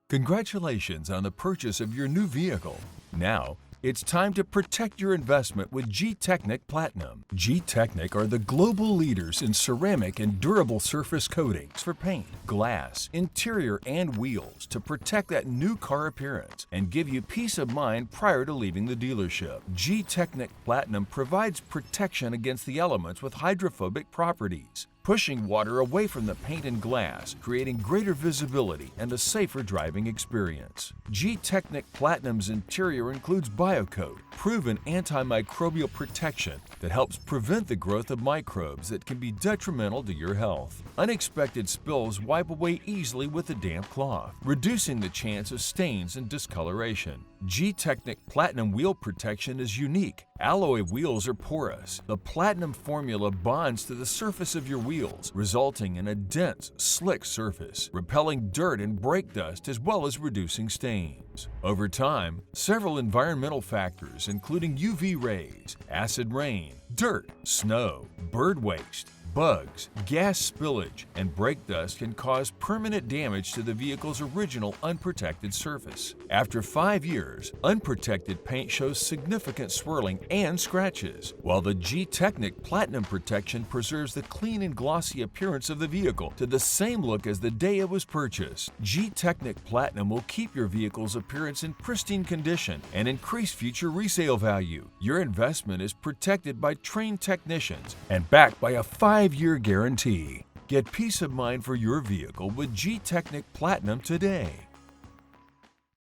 Congratulations on the purchase of your new vehicle. Now, it's time to protect your investment with Gtechniq Platinum. Gtechniq are the global leaders in ceramic and durable surface coatings for paint, glass, interior, and wheels to protect that new car appearance and give you peace of mind prior to leaving the dealership. Gtechniq Platinum provides protection against the elements with hydrophobic properties, pushing water away from the paint and glass, creating greater visibility and a safer driving experience. Gtechniq Platinum's interior includes BioCoat, proven antimicrobial protection that helps prevent the growth of microbes that can be detrimental to your health. Unexpected spills wipe away easily with a damp cloth, reducing the chance of stains and discoloration. Gtechniq Platinum wheel protection is unique. Alloy wheels are porous. The platinum formula bonds to the surface of your wheels, resulting in a dense, slick surface, repelling dirt and brake dust as well as reducing stains. Over time, several environmental factors including UV rays, acid rain, dirt, snow, bird waste, bugs, gas spillage, and brake dust can cause permanent damage to the vehicle's original unprotected surface. After 5 years, unprotected paint shows significant swirling and scratches, while the Gtechniq Platinum protection preserves the clean and glossy appearance of the vehicle to the same look as the day it was purchased. Gtechniq Platinum will keep your vehicle's appearance in pristine condition and increase future resale value. Your investment is protected by trained technicians and backed by a 5-year guarantee. Get peace of mind for your vehicle with Gtechniq Platinum today.